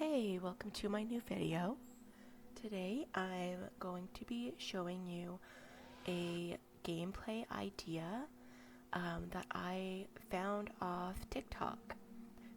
Hey, welcome to my new video. Today I'm going to be showing you a gameplay idea that I found off TikTok.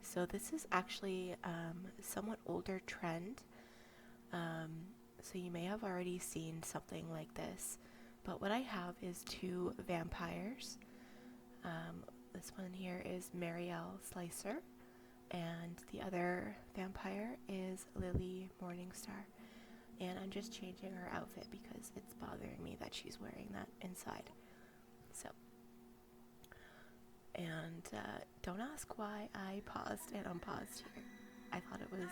So this is actually somewhat older trend, um, so you may have already seen something like this. But what I have is two vampires. This one here is Marielle Slicer, and the other vampire is Lily Morningstar. And I'm just changing her outfit because it's bothering me that she's wearing that inside. So, and don't ask why I paused and unpaused here. I thought it was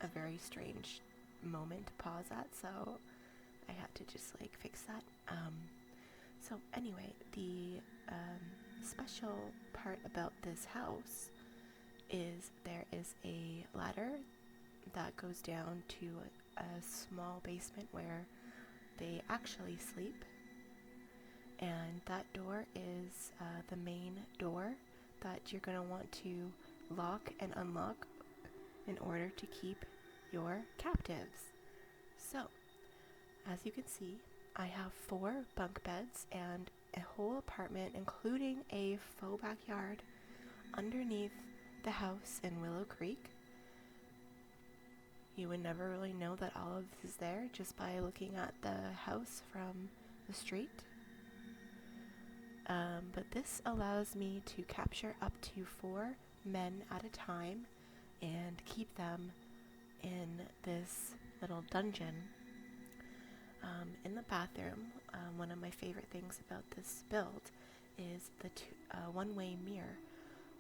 a very strange moment to pause at, so I had to just fix that. So anyway, the special part about this house is there is a ladder that goes down to a small basement where they actually sleep, and that door is the main door that you're going to want to lock and unlock in order to keep your captives. So, as you can see, I have 4 bunk beds and a whole apartment, including a faux backyard underneath the house in Willow Creek. You would never really know that all of this is there just by looking at the house from the street. But this allows me to capture up to 4 men at a time and keep them in this little dungeon. In the bathroom, one of my favorite things about this build is the one-way mirror.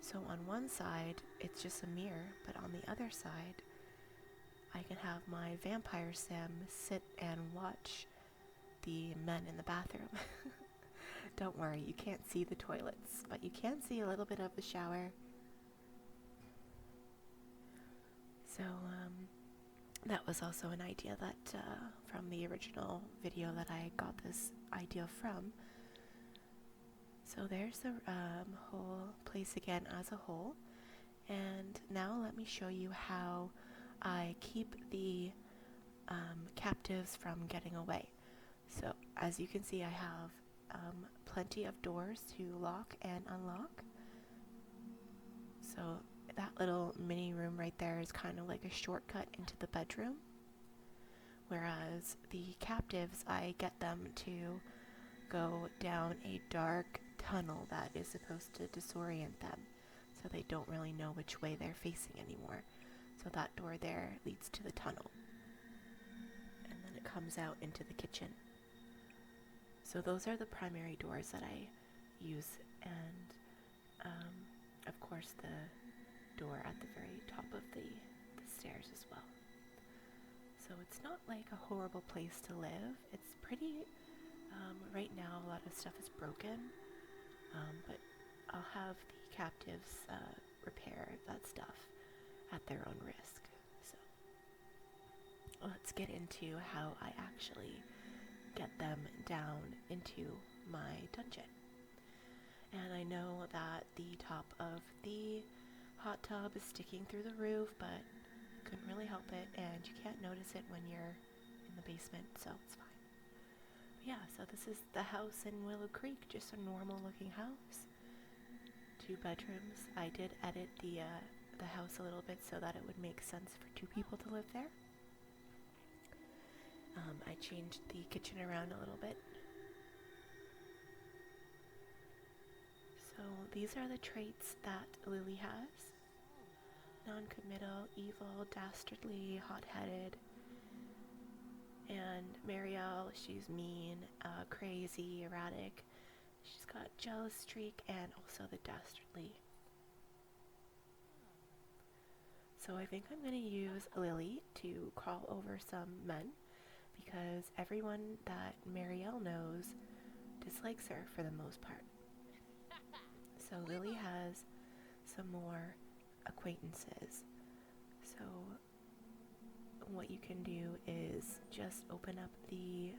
So on one side, it's just a mirror, but on the other side, I can have my vampire sim sit and watch the men in the bathroom. Don't worry, you can't see the toilets, but you can see a little bit of the shower. So that was also an idea that from the original video that I got this idea from. So there's the whole place again as a whole. And now let me show you how I keep the captives from getting away. So as you can see, I have plenty of doors to lock and unlock. So that little mini room right there is kind of like a shortcut into the bedroom. Whereas the captives, I get them to go down a dark tunnel that is supposed to disorient them, so they don't really know which way they're facing anymore. So that door there leads to the tunnel, and then it comes out into the kitchen. So those are the primary doors that I use, and of course the door at the very top of the stairs as well. So it's not like a horrible place to live. It's pretty, right now a lot of stuff is broken, but I'll have the captives repair that stuff at their own risk. So let's get into how I actually get them down into my dungeon. And I know that the top of the hot tub is sticking through the roof, but couldn't really help it, and you can't notice it when you're in the basement, so it's fine. Yeah, so this is the house in Willow Creek, just a normal looking house. 2 bedrooms. I did edit the house a little bit so that it would make sense for 2 people to live there. I changed the kitchen around a little bit. So these are the traits that Lily has. Non-committal, evil, dastardly, hot-headed. And Marielle, she's mean, crazy, erratic. She's got jealous streak and also the dastardly. So I think I'm going to use Lily to crawl over some men, because everyone that Marielle knows dislikes her for the most part. So Lily has some more acquaintances. So what you can do is just open up the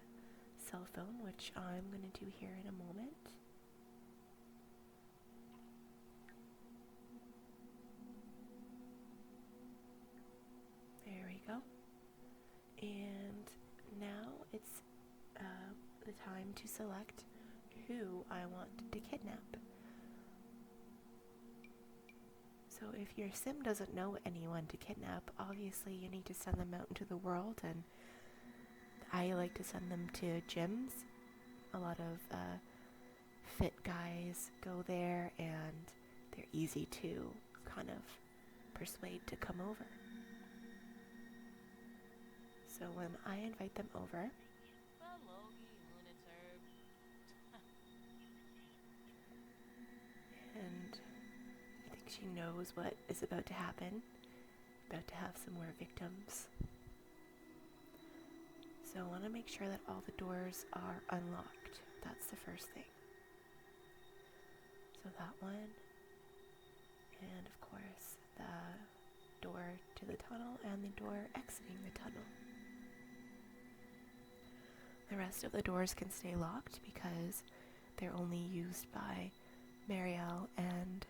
cell phone, which I'm going to do here in a moment. time to select who I want to kidnap. So if your sim doesn't know anyone to kidnap, obviously you need to send them out into the world, and I like to send them to gyms. A lot of fit guys go there, and they're easy to kind of persuade to come over. So when I invite them over, and I think she knows what is about to happen, about to have some more victims. So I want to make sure that all the doors are unlocked. That's the first thing. So that one, and of course the door to the tunnel and the door exiting the tunnel. The rest of the doors can stay locked because they're only used by Marielle and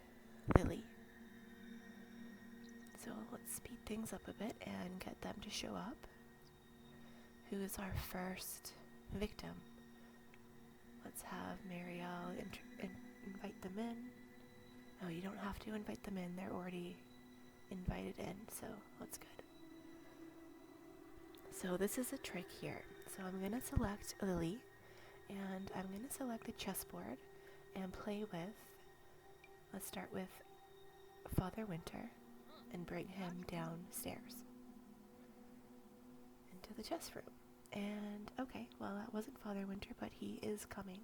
Lily. So let's speed things up a bit and get them to show up. Who is our first victim? Let's have Marielle invite them in. Oh, you don't have to invite them in. They're already invited in, so that's good. So this is a trick here. So I'm going to select Lily, and I'm going to select the chessboard and play with, let's start with Father Winter and bring him downstairs into the chess room. And okay, well, that wasn't Father Winter, but he is coming.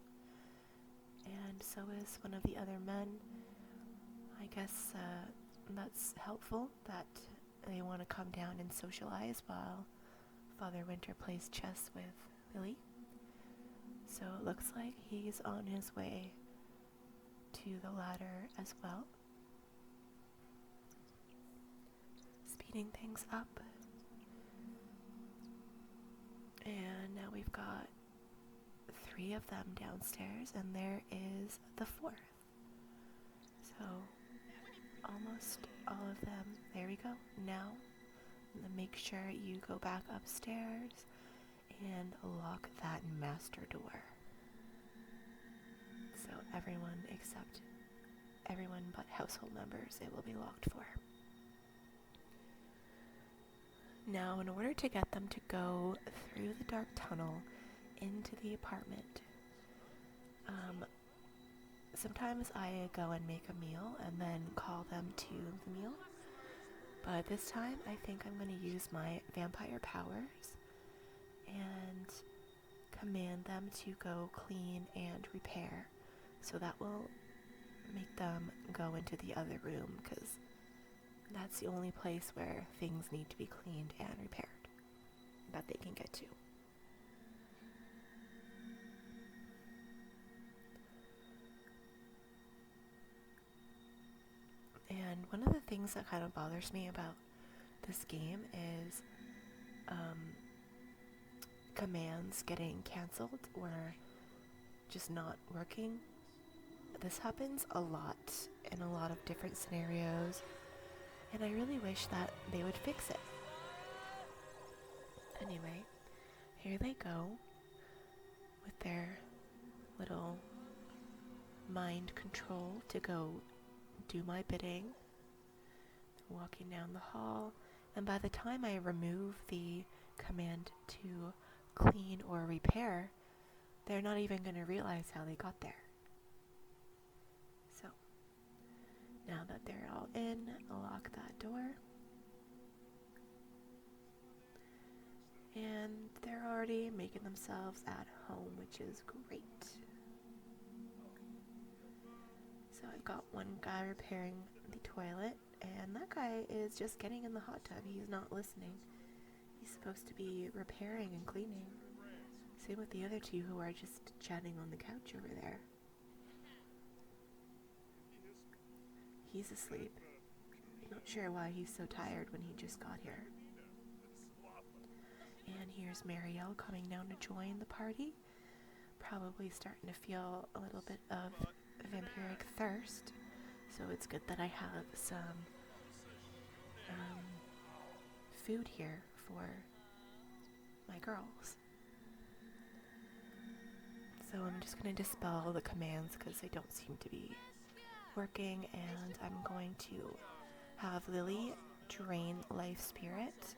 And so is one of the other men. I guess that's helpful that they want to come down and socialize while Father Winter plays chess with Lily. So it looks like he's on his way to the ladder as well. Speeding things up. And now we've got 3 of them downstairs, and there is the 4th. So almost all of them. There we go. Now make sure you go back upstairs and lock that master door. So everyone but household members, it will be locked for. Now, in order to get them to go through the dark tunnel into the apartment, sometimes I go and make a meal and then call them to the meal. But this time, I think I'm going to use my vampire powers and command them to go clean and repair. So that will make them go into the other room, because that's the only place where things need to be cleaned and repaired that they can get to. And one of the things that kind of bothers me about this game is commands getting cancelled or just not working. This happens a lot in a lot of different scenarios, and I really wish that they would fix it. Anyway, here they go with their little mind control to go do my bidding. Walking down the hall, and by the time I remove the command to clean or repair, they're not even going to realize how they got there. So, now that they're all in, I'll lock that door. And they're already making themselves at home, which is great. So I've got one guy repairing the toilet, and that guy is just getting in the hot tub. He's not listening. He's supposed to be repairing and cleaning. Same with the other 2 who are just chatting on the couch over there. He's asleep. Not sure why he's so tired when he just got here. And here's Marielle coming down to join the party. Probably starting to feel a little bit of vampiric thirst. So it's good that I have some food here for my girls. So I'm just going to dispel the commands because they don't seem to be working, and I'm going to have Lily drain life spirit.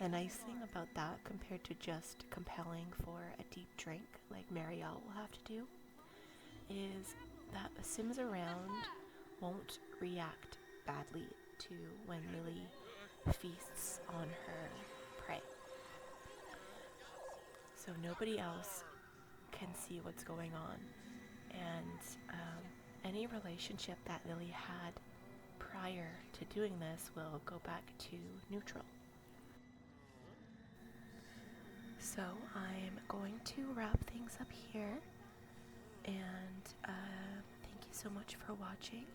The nice thing about that, compared to just compelling for a deep drink like Marielle will have to do, is that the Sims around won't react badly to when Lily feasts on her prey. So nobody else can see what's going on, and any relationship that Lily had prior to doing this will go back to neutral. So I'm going to wrap things up here, and thank you so much for watching,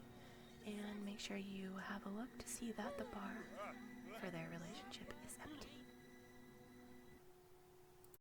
and make sure you have a look to see that the bar